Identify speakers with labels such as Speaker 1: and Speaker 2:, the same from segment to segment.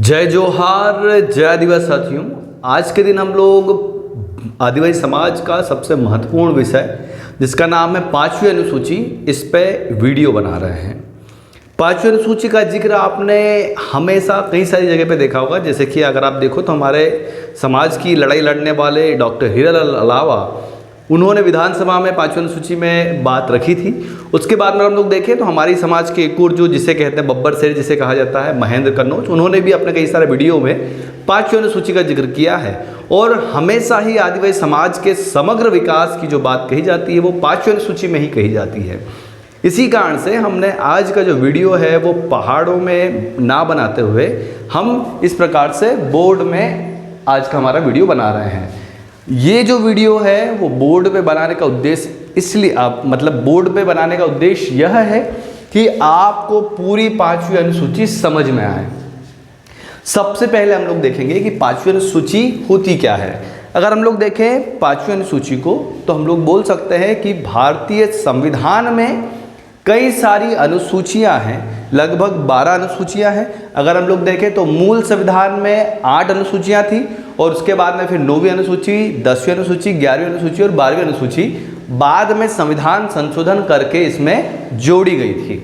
Speaker 1: जय जोहार, जय आदिवासी साथियों। आज के दिन हम लोग आदिवासी समाज का सबसे महत्वपूर्ण विषय जिसका नाम है पांचवी अनुसूची, इस पे वीडियो बना रहे हैं। पांचवी अनुसूची का जिक्र आपने हमेशा कई सारी जगह पे देखा होगा। जैसे कि अगर आप देखो तो हमारे समाज की लड़ाई लड़ने वाले डॉक्टर हीरालाल अलावा उन्होंने विधानसभा में पांचवी अनुसूची में बात रखी थी। उसके बाद में हम लोग देखें तो हमारी समाज के एक और जो जिसे कहते हैं बब्बर शेर जिसे कहा जाता है, महेंद्र कन्नौज, उन्होंने भी अपने कई सारे वीडियो में पांचवी अनुसूची का जिक्र किया है। और हमेशा ही आदिवासी समाज के समग्र विकास की जो बात कही जाती है वो पांचवी अनुसूची में ही कही जाती है। इसी कारण से हमने आज का जो वीडियो है वो पहाड़ों में ना बनाते हुए हम इस प्रकार से बोर्ड में आज का हमारा वीडियो बना रहे हैं। ये जो वीडियो है वो बोर्ड पे बनाने का उद्देश्य इसलिए बोर्ड पे बनाने का उद्देश्य यह है कि आपको पूरी पांचवी अनुसूची समझ में आए। सबसे पहले हम लोग देखेंगे कि पांचवी अनुसूची होती क्या है। अगर हम लोग देखें पांचवी अनुसूची को तो हम लोग बोल सकते हैं कि भारतीय संविधान में कई सारी अनुसूचियां हैं, लगभग 12 अनुसूचियां हैं। अगर हम लोग देखें तो मूल संविधान में 8 अनुसूचियां थी और उसके बाद में फिर 9वीं अनुसूची, 10वीं अनुसूची, 11वीं अनुसूची और 12वीं अनुसूची बाद में संविधान संशोधन करके इसमें जोड़ी गई थी।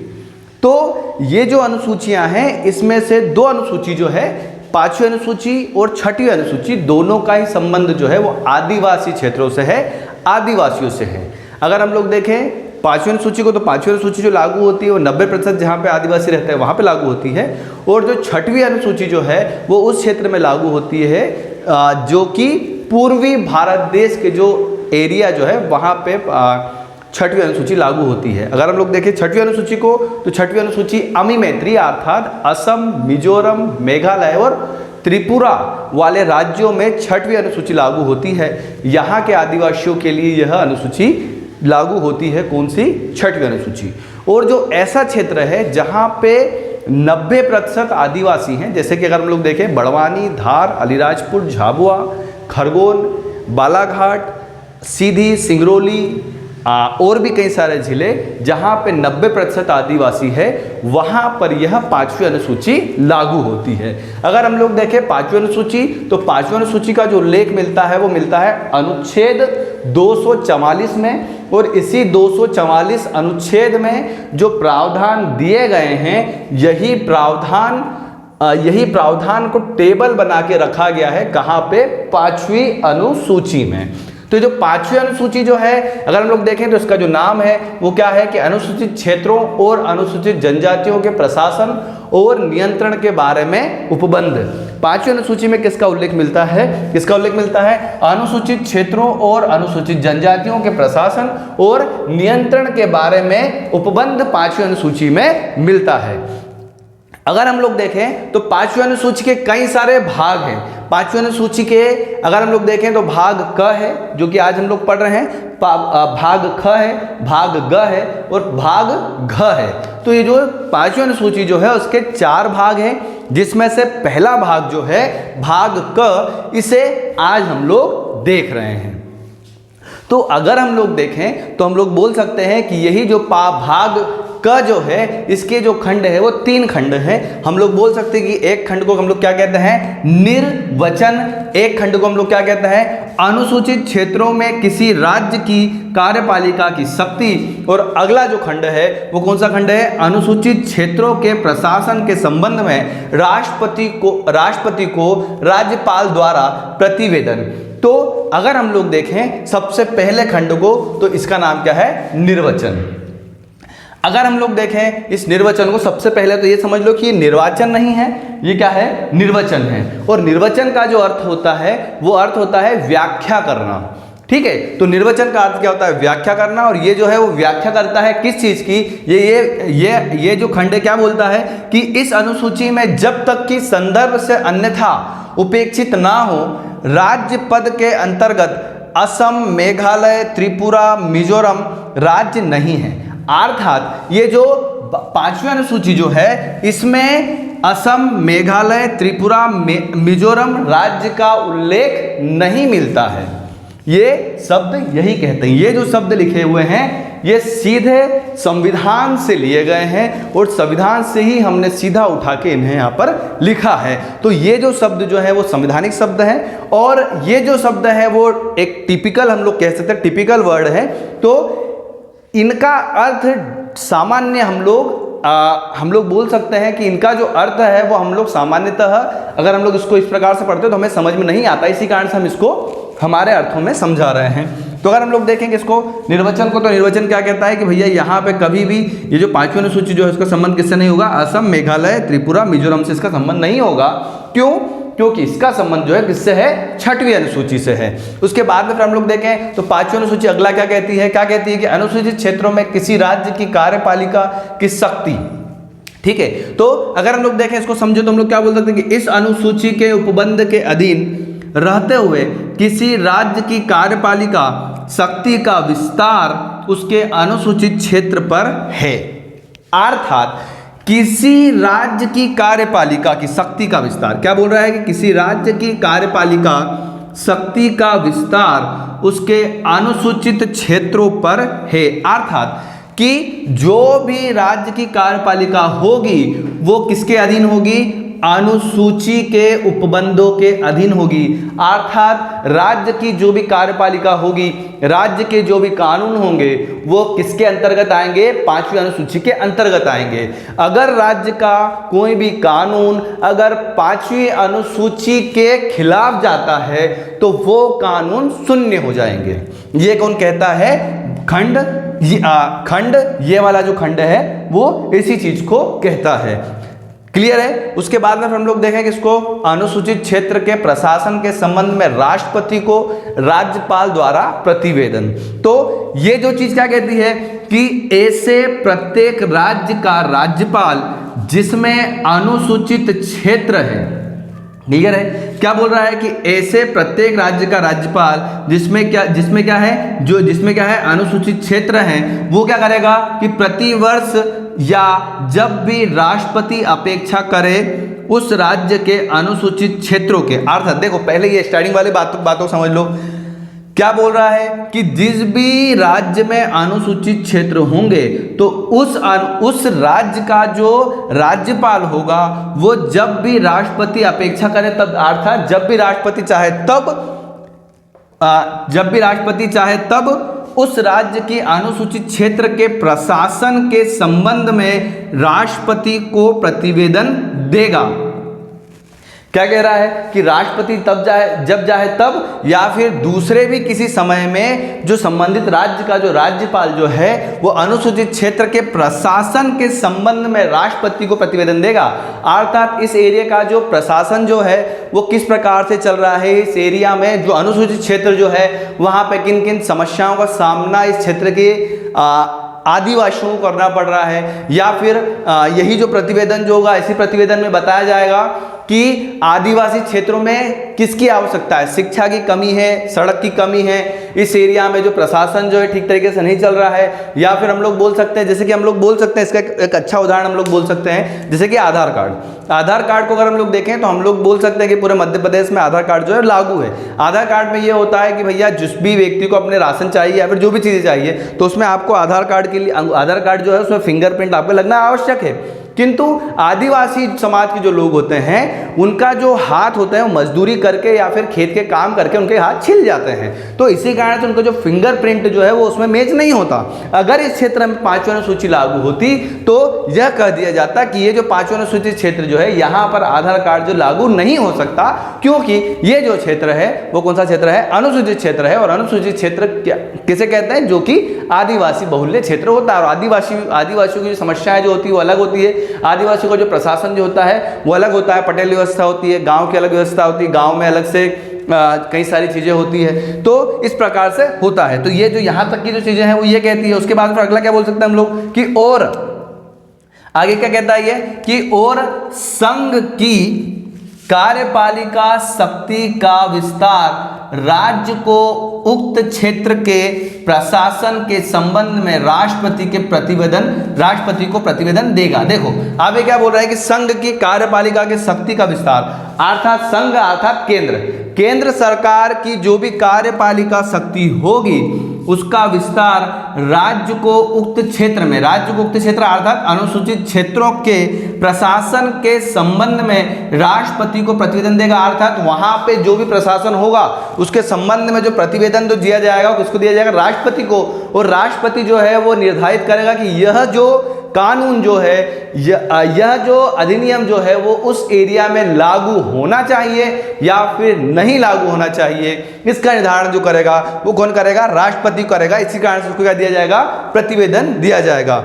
Speaker 1: तो ये जो अनुसूचियां हैं इसमें से 2 अनुसूची जो है, पांचवी अनुसूची और छठवीं अनुसूची, दोनों का ही संबंध जो है वो आदिवासी क्षेत्रों से है, आदिवासियों से है। अगर हम लोग देखें पांचवी अनुसूची को तो पांचवी अनुसूची जो लागू होती है वो 90% जहाँ पे आदिवासी रहते हैं वहाँ पे लागू होती है। और जो छठवीं अनुसूची जो है वो उस क्षेत्र में लागू होती है जो कि पूर्वी भारत देश के जो एरिया जो है वहाँ पे छठवीं अनुसूची लागू होती है। अगर हम लोग देखें छठवीं अनुसूची को तो छठवीं अनुसूची अमी मैत्री अर्थात असम, मिजोरम, मेघालय और त्रिपुरा वाले राज्यों में छठवीं अनुसूची लागू होती है। यहाँ के आदिवासियों के लिए यह अनुसूची लागू होती है। कौन सी? छठवीं अनुसूची। और जो ऐसा क्षेत्र है जहाँ पे 90% आदिवासी हैं, जैसे कि अगर हम लोग देखें बड़वानी, धार, अलीराजपुर, झाबुआ, खरगोन, बालाघाट, सीधी, सिंगरौली और भी कई सारे जिले जहाँ पे 90% आदिवासी है, वहाँ पर यह पांचवी अनुसूची लागू होती है। अगर हम लोग देखें पांचवी अनुसूची तो पांचवी अनुसूची का जो उल्लेख मिलता है वो मिलता है अनुच्छेद 244 में। और इसी 244 अनुच्छेद में जो प्रावधान दिए गए हैं यही प्रावधान को टेबल बना के रखा गया है। कहाँ पे? पांचवी अनुसूची में। तो जो पांचवी अनुसूची जो है अगर हम लोग देखें तो इसका जो नाम है वो क्या है कि अनुसूचित क्षेत्रों और अनुसूचित जनजातियों के प्रशासन और नियंत्रण के बारे में उपबंध। पांचवी अनुसूची में किसका उल्लेख मिलता है? किसका उल्लेख मिलता है? अनुसूचित क्षेत्रों और अनुसूचित जनजातियों के प्रशासन और नियंत्रण के बारे में उपबंध पांचवी अनुसूची में मिलता है। अगर हम लोग देखें तो पांचवी अनुसूची के कई सारे भाग हैं। पांचवी अनुसूची के अगर हम लोग देखें तो भाग क है जो कि आज हम लोग पढ़ रहे हैं, भाग ख है, भाग ग है और भाग घ है। तो ये जो पांचवी अनुसूची जो है उसके 4 भाग हैं, जिसमें से पहला भाग जो है भाग क, इसे आज हम लोग देख रहे हैं। तो अगर हम लोग देखें तो हम लोग बोल सकते हैं कि यही जो भाग क जो है इसके जो खंड है वो 3 खंड हैं। हम लोग बोल सकते हैं कि एक खंड को हम लोग क्या कहते हैं? निर्वचन। एक खंड को हम लोग क्या कहते हैं? अनुसूचित क्षेत्रों में किसी राज्य की कार्यपालिका की शक्ति। और अगला जो खंड है वो कौन सा खंड है? अनुसूचित क्षेत्रों के प्रशासन के संबंध में राष्ट्रपति को राज्यपाल द्वारा प्रतिवेदन। तो अगर हम लोग देखें सबसे पहले खंड को तो इसका नाम क्या है? निर्वचन। अगर हम लोग देखें इस निर्वचन को, सबसे पहले तो ये समझ लो कि ये निर्वाचन नहीं है, ये क्या है? निर्वचन है। और निर्वचन का जो अर्थ होता है वो अर्थ होता है व्याख्या करना। ठीक है, तो निर्वचन का अर्थ क्या होता है? व्याख्या करना। और ये जो है वो व्याख्या करता है किस चीज की? ये जो खंड क्या बोलता है कि इस अनुसूची में जब तक कि संदर्भ से अन्यथा उपेक्षित ना हो, राज्य पद के अंतर्गत असम, मेघालय, त्रिपुरा, मिजोरम राज्य नहीं है। अर्थात ये जो पांचवी अनुसूची जो है इसमें असम, मेघालय, त्रिपुरा, मिजोरम राज्य का उल्लेख नहीं मिलता है। ये शब्द यही कहते हैं। ये जो शब्द लिखे हुए हैं ये सीधे संविधान से लिए गए हैं और संविधान से ही हमने सीधा उठा के इन्हें यहाँ पर लिखा है। तो ये जो शब्द जो है वो संवैधानिक शब्द है और ये जो शब्द है वो एक टिपिकल, हम लोग कह सकते हैं टिपिकल वर्ड है। तो इनका अर्थ सामान्य हम लोग बोल सकते हैं कि इनका जो अर्थ है वो हम लोग सामान्यतः अगर हम लोग इसको इस प्रकार से पढ़ते हैं तो हमें समझ में नहीं आता, इसी कारण से हम इसको हमारे अर्थों में समझा रहे हैं। तो अगर हम लोग देखेंगे इसको निर्वचन को, तो निर्वचन क्या कहता है कि भैया यहाँ पे कभी भी ये जो 5वीं अनुसूची जो है इसका संबंध किससे नहीं होगा, असम, मेघालय, त्रिपुरा, मिजोरम से इसका संबंध नहीं होगा। क्यों? क्योंकि इसका संबंध जो है किससे है, 6वीं अनुसूची से है। उसके बाद में फिर हम लोग देखें तो 5वीं अनुसूची अगला क्या कहती है, कि अनुसूचित क्षेत्रों में किसी राज्य की कार्यपालिका की शक्ति, ठीक है। तो अगर हम लोग देखें इसको समझो तो हम लोग क्या बोल सकते हैं कि इस अनुसूची के उपबंध के अधीन रहते हुए किसी राज्य की कार्यपालिका शक्ति का विस्तार उसके अनुसूचित क्षेत्र पर है। अर्थात किसी राज्य की कार्यपालिका की शक्ति का विस्तार, क्या बोल रहा है कि किसी राज्य की कार्यपालिका शक्ति का विस्तार उसके अनुसूचित क्षेत्रों पर है। अर्थात कि जो भी राज्य की कार्यपालिका होगी वो किसके अधीन होगी, अनुसूची के उपबंधों के अधीन होगी। अर्थात राज्य की जो भी कार्यपालिका होगी, राज्य के जो भी कानून होंगे वो किसके अंतर्गत आएंगे, 5वीं अनुसूची के अंतर्गत आएंगे। अगर राज्य का कोई भी कानून अगर 5वीं अनुसूची के खिलाफ जाता है तो वो कानून शून्य हो जाएंगे। ये कौन कहता है, खंड, ये वाला जो खंड है वो इसी चीज को कहता है। क्लियर है। उसके बाद में हम लोग देखेंगे इसको अनुसूचित क्षेत्र के प्रशासन के संबंध में राष्ट्रपति को राज्यपाल द्वारा प्रतिवेदन। तो ये जो चीज क्या कहती है कि ऐसे प्रत्येक राज्य का राज्यपाल जिसमें अनुसूचित क्षेत्र है, क्लियर है, क्या बोल रहा है कि ऐसे प्रत्येक राज्य का राज्यपाल जिसमें क्या है अनुसूचित क्षेत्र है, वो क्या करेगा कि प्रतिवर्ष या जब भी राष्ट्रपति अपेक्षा करे उस राज्य के अनुसूचित क्षेत्रों के, अर्थात देखो पहले ये स्टार्टिंग वाले बातों समझ लो। क्या बोल रहा है कि जिस भी राज्य में अनुसूचित क्षेत्र होंगे तो उस राज्य का जो राज्यपाल होगा वो जब भी राष्ट्रपति अपेक्षा करे तब, अर्थात जब भी राष्ट्रपति चाहे तब उस राज्य के अनुसूचित क्षेत्र के प्रशासन के संबंध में राष्ट्रपति को प्रतिवेदन देगा। क्या कह रहा है कि राष्ट्रपति जब चाहे तब या फिर दूसरे भी किसी समय में जो संबंधित राज्य का जो राज्यपाल जो है वो अनुसूचित क्षेत्र के प्रशासन के संबंध में राष्ट्रपति को प्रतिवेदन देगा। अर्थात इस एरिया का जो प्रशासन जो है वो किस प्रकार से चल रहा है, इस एरिया में जो अनुसूचित क्षेत्र जो है वहाँ पे किन किन समस्याओं का सामना इस क्षेत्र के आदिवासियों को करना पड़ रहा है, या फिर यही जो प्रतिवेदन जो होगा इसी प्रतिवेदन में बताया जाएगा कि आदिवासी क्षेत्रों में किसकी आवश्यकता है, शिक्षा की कमी है, सड़क की कमी है, इस एरिया में जो प्रशासन जो है ठीक तरीके से नहीं चल रहा है। या फिर हम लोग बोल सकते हैं, जैसे कि हम लोग बोल सकते हैं, इसका एक अच्छा उदाहरण हम लोग बोल सकते हैं जैसे कि आधार कार्ड को अगर हम लोग देखें तो हम लोग बोल सकते हैं कि पूरे मध्य प्रदेश में आधार कार्ड जो है लागू है। आधार कार्ड में ये होता है कि भैया जिस भी व्यक्ति को अपने राशन चाहिए या फिर जो भी चीज़ें चाहिए तो उसमें आपको आधार कार्ड जो है उसमें फिंगरप्रिंट आपको लगना आवश्यक है। किंतु आदिवासी समाज के जो लोग होते हैं उनका जो हाथ होता है वो मजदूरी करके या फिर खेत के काम करके उनके हाथ छिल जाते हैं, तो इसी कारण से उनका जो फिंगरप्रिंट जो है वो उसमें मैच नहीं होता। अगर इस क्षेत्र में 5वीं अनुसूची लागू होती तो यह कह दिया जाता कि ये जो 5वीं अनुसूची क्षेत्र जो है यहाँ पर आधार कार्ड जो लागू नहीं हो सकता, क्योंकि ये जो क्षेत्र है वो कौन सा क्षेत्र है, अनुसूचित क्षेत्र है। और अनुसूचित क्षेत्र किसे कहते हैं, जो कि आदिवासी बहुल्य क्षेत्र होता है। और आदिवासियों की जो समस्याएं जो होती है वो अलग होती है, आदिवासियों का जो प्रशासन जो होता है वो अलग होता है, पटेल व्यवस्था होती है, गांव की अलग व्यवस्था होती है, गांव में अलग से कई सारी चीजें होती है, तो इस प्रकार से होता है। तो ये जो यहाँ तक की जो चीजें हैं वो ये कहती है। उसके बाद फिर अगला क्या बोल सकते हैं हम लोग कि और आगे क्या कहता है ये कि और संघ की कार्यपालिका शक्ति का विस्तार राज्य को उक्त क्षेत्र के प्रशासन के संबंध में राष्ट्रपति को प्रतिवेदन देगा। देखो आगे क्या बोल रहा है कि संघ की कार्यपालिका के शक्ति का विस्तार, अर्थात संघ अर्थात केंद्र, केंद्र सरकार की जो भी कार्यपालिका शक्ति होगी उसका विस्तार राज्य को उक्त क्षेत्र में, राज्य को उक्त क्षेत्र अर्थात अनुसूचित क्षेत्रों के प्रशासन के संबंध में राष्ट्रपति को प्रतिवेदन देगा। अर्थात वहां पे जो भी प्रशासन होगा उसके संबंध में जो प्रतिवेदन तो दिया जाएगा किसको दिया जाएगा, राष्ट्रपति को। और राष्ट्रपति जो है वो निर्धारित करेगा कि यह जो कानून जो है, यह जो अधिनियम जो है वो उस एरिया में लागू होना चाहिए या फिर नहीं लागू होना चाहिए, इसका निर्धारण जो करेगा वो कौन करेगा, राष्ट्रपति करेगा। इसी कारण से उसको क्या दिया जाएगा, प्रतिवेदन दिया जाएगा।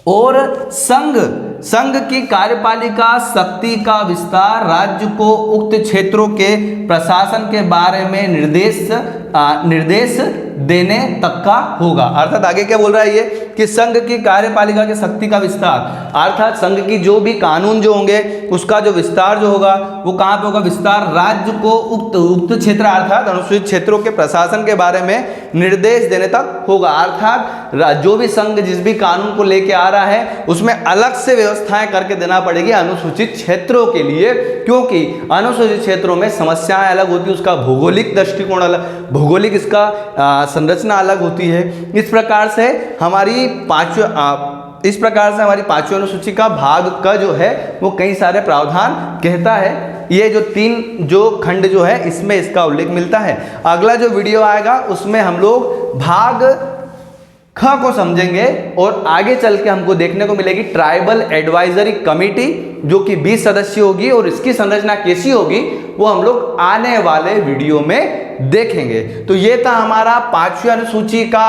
Speaker 1: और संघ की कार्यपालिका शक्ति का विस्तार राज्य को उक्त क्षेत्रों के प्रशासन के बारे में निर्देश देने तक का होगा। अर्थात आगे क्या बोल रहा है ये कि संघ की कार्यपालिका की शक्ति का विस्तार, अर्थात संघ की जो भी कानून जो होंगे उसका जो विस्तार जो होगा वो कहाँ पे होगा, विस्तार राज्य को उक्त क्षेत्र अर्थात अनुसूचित क्षेत्रों के प्रशासन के बारे में निर्देश देने तक होगा। अर्थात जो भी संघ जिस भी कानून को लेके आ रहा है उसमें अलग से व्यवस्थाएं करके देना पड़ेगी अनुसूचित क्षेत्रों के लिए, क्योंकि अनुसूचित क्षेत्रों में समस्याएं अलग होती है, उसका भौगोलिक दृष्टिकोण अलग, भौगोलिक इसका संरचना अलग होती है। इस प्रकार से हमारी पांचवी अनुसूची का भाग क जो है वो कई सारे प्रावधान कहता है। ये जो 3 जो खंड जो है इसमें इसका उल्लेख मिलता है। अगला जो वीडियो आएगा उसमें हम लोग भाग ख को समझेंगे और आगे चल के हमको देखने को मिलेगी ट्राइबल एडवाइजरी कमेटी जो कि 20 सदस्य होगी और इसकी संरचना कैसी होगी वो हम लोग आने वाले वीडियो में देखेंगे। तो ये था हमारा पांचवी अनुसूची का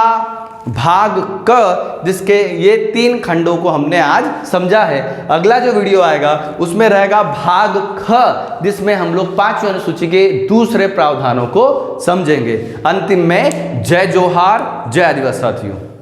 Speaker 1: भाग क, जिसके ये 3 खंडों को हमने आज समझा है। अगला जो वीडियो आएगा उसमें रहेगा भाग ख, जिसमें हम लोग पांचवी अनुसूची के दूसरे प्रावधानों को समझेंगे। अंतिम में जय जोहार, जय आदिवासी साथियों।